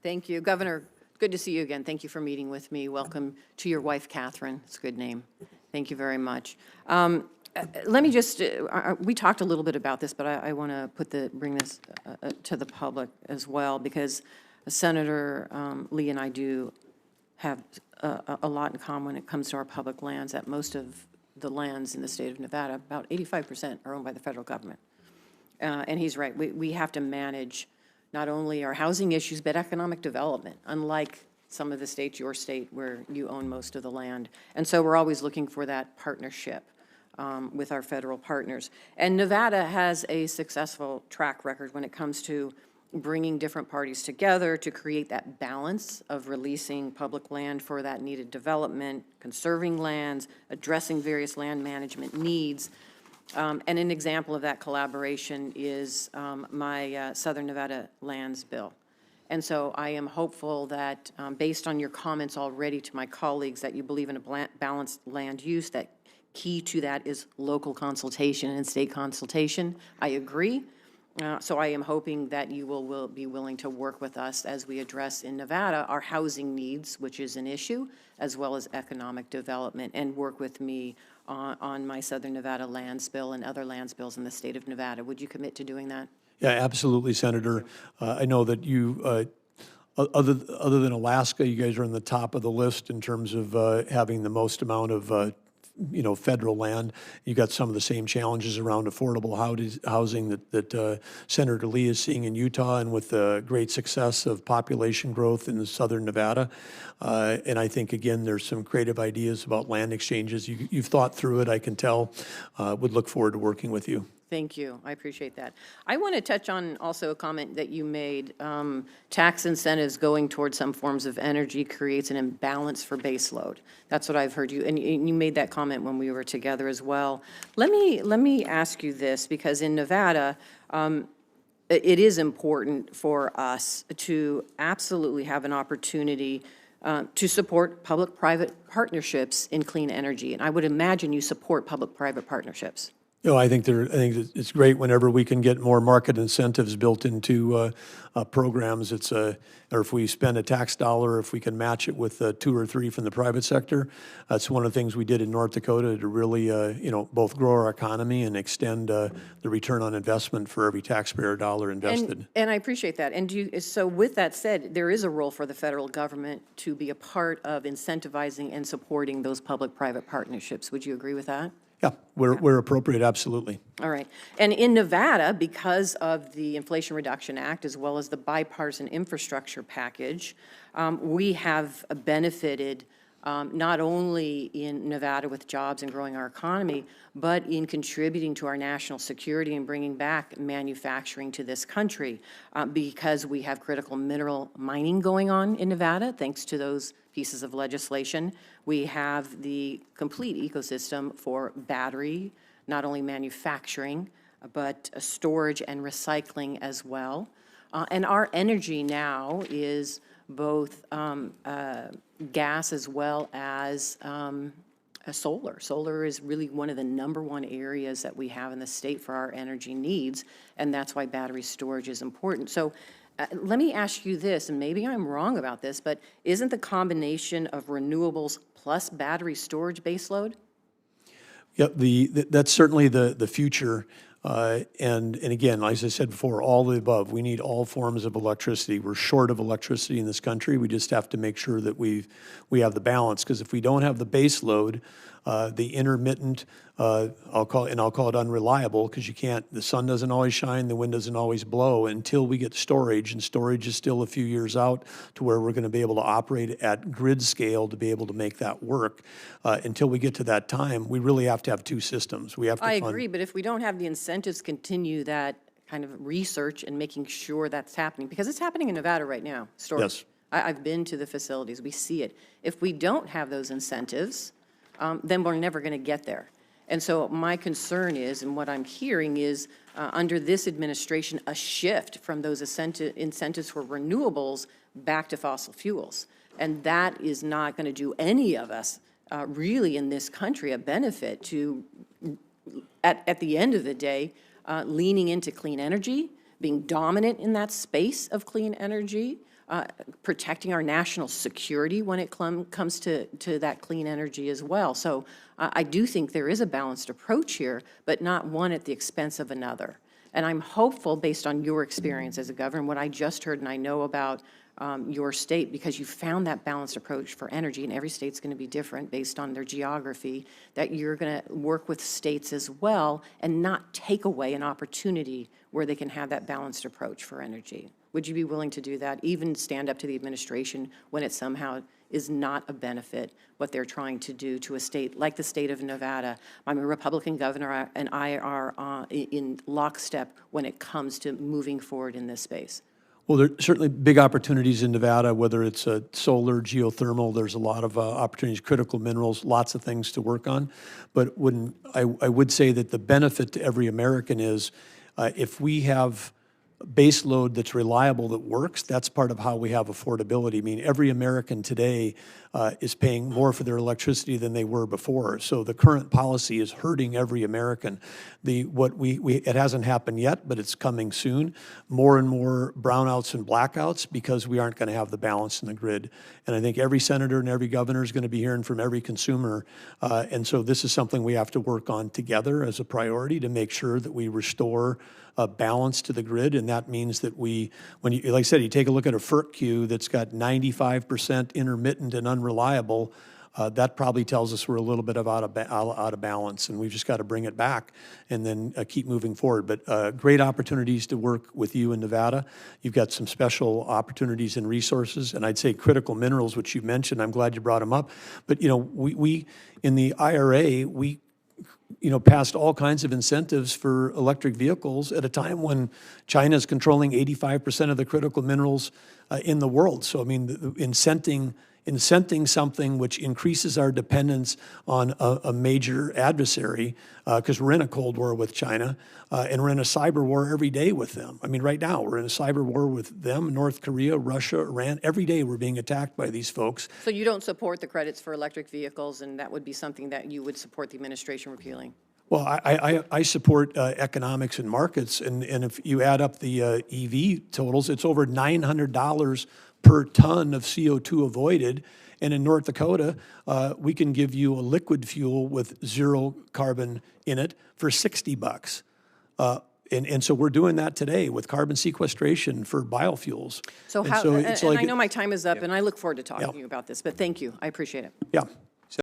Thank you. Governor, good to see you again. Thank you for meeting with me. Welcome to your wife, Catherine. It's a good name. Thank you very much. Let me just, we talked a little bit about this, but I want to bring this to the public as well, because Senator Lee and I do have a lot in common when it comes to our public lands, that most of the lands in the state of Nevada, about 85% are owned by the federal government. And he's right. We have to manage not only our housing issues, but economic development, unlike some of the states, your state, where you own most of the land. And so we're always looking for that partnership with our federal partners. And Nevada has a successful track record when it comes to bringing different parties together to create that balance of releasing public land for that needed development, conserving lands, addressing various land management needs. And an example of that collaboration is my Southern Nevada lands bill. And so I am hopeful that based on your comments already to my colleagues that you believe in a balanced land use, that key to that is local consultation and state consultation. I agree. So I am hoping that you will be willing to work with us as we address in Nevada our housing needs, which is an issue, as well as economic development, and work with me on my Southern Nevada lands bill and other lands bills in the state of Nevada. Would you commit to doing that? Yeah, absolutely, Senator. I know that you, other than Alaska, you guys are on the top of the list in terms of having the most amount of federal land. You got some of the same challenges around affordable housing that Senator Lee is seeing in Utah, and with the great success of population growth in the Southern Nevada. And I think, again, there's some creative ideas about land exchanges. You've thought through it, I can tell. Would look forward to working with you. Thank you. I appreciate that. I want to touch on also a comment that you made. Tax incentives going towards some forms of energy creates an imbalance for baseload. That's what I've heard you, and you made that comment when we were together as well. Let me ask you this, because in Nevada, it is important for us to absolutely have an opportunity to support public-private partnerships in clean energy. And I would imagine you support public-private partnerships. I think it's great whenever we can get more market incentives built into programs. Or if we spend a tax dollar, if we can match it with 2 or 3 from the private sector. That's one of the things we did in North Dakota to really, both grow our economy and extend the return on investment for every taxpayer dollar invested. And I appreciate that. And so with that said, there is a role for the federal government to be a part of incentivizing and supporting those public-private partnerships. Would you agree with that? Yeah, we're appropriate, absolutely. All right. And in Nevada, because of the Inflation Reduction Act, as well as the bipartisan infrastructure package, we have benefited not only in Nevada with jobs and growing our economy, but in contributing to our national security and bringing back manufacturing to this country, because we have critical mineral mining going on in Nevada, thanks to those pieces of legislation. We have the complete ecosystem for battery, not only manufacturing, but storage and recycling as well. And our energy now is both gas as well as solar. Solar is really one of the #1 areas that we have in the state for our energy needs, and that's why battery storage is important. So let me ask you this, and maybe I'm wrong about this, but isn't the combination of renewables plus battery storage baseload? Yep, that's certainly the future. And again, as I said before, all the above. We need all forms of electricity. We're short of electricity in this country. We just have to make sure that we have the balance. Because if we don't have the base load, the intermittent, I'll call it unreliable, because the sun doesn't always shine, the wind doesn't always blow until we get storage, and storage is still a few years out to where we're going to be able to operate at grid scale to be able to make that work. Until we get to that time, we really have to have 2 systems. We have to I agree, but if we don't have the incentives to continue that kind of research and making sure that's happening, because it's happening in Nevada right now, storage. Yes. I've been to the facilities, we see it. If we don't have those incentives, then we're never going to get there. And so my concern is, and what I'm hearing is, under this administration, a shift from those incentives for renewables back to fossil fuels. And that is not going to do any of us really in this country a benefit to, at the end of the day, leaning into clean energy, being dominant in that space of clean energy, protecting our national security when it comes to that clean energy as well. So I do think there is a balanced approach here, but not one at the expense of another. And I'm hopeful, based on your experience as a governor, what I just heard and I know about your state, because you found that balanced approach for energy, and every state's going to be different based on their geography, that you're going to work with states as well and not take away an opportunity where they can have that balanced approach for energy. Would you be willing to do that, even stand up to the administration when it somehow is not a benefit, what they're trying to do to a state like the state of Nevada? I'm a Republican governor, and I are in lockstep when it comes to moving forward in this space. Well, there are certainly big opportunities in Nevada, whether it's solar, geothermal. There's a lot of opportunities, critical minerals, lots of things to work on. But I would say that the benefit to every American is if we have base load that's reliable, that works, that's part of how we have affordability. I mean, every American today is paying more for their electricity than they were before. So the current policy is hurting every American. It hasn't happened yet, but it's coming soon. More and more brownouts and blackouts because we aren't going to have the balance in the grid. And I think every senator and every governor is going to be hearing from every consumer. And so this is something we have to work on together as a priority to make sure that we restore balance to the grid, and that means that like I said, you take a look at a FERC queue that's got 95% intermittent and unreliable, that probably tells us we're a little bit out of balance, and we've just got to bring it back and then keep moving forward. But great opportunities to work with you in Nevada. You've got some special opportunities and resources, and I'd say critical minerals, which you mentioned. I'm glad you brought them up. But we in the IRA, we passed all kinds of incentives for electric vehicles at a time when China is controlling 85% of the critical minerals in the world. So, I mean, incenting something which increases our dependence on a major adversary, because we're in a Cold War with China, and we're in a cyber war every day with them. I mean, right now, we're in a cyber war with them, North Korea, Russia, Iran. Every day we're being attacked by these folks. So you don't support the credits for electric vehicles, and that would be something that you would support the administration repealing? Well, I support economics and markets, and if you add up the EV totals, it's over $900 per ton of CO2 avoided. And in North Dakota, we can give you a liquid fuel with zero carbon in it for $60. And so we're doing that today with carbon sequestration for biofuels. So I know my time is up, and I look forward to talking to you about this, but thank you. I appreciate it. Yeah.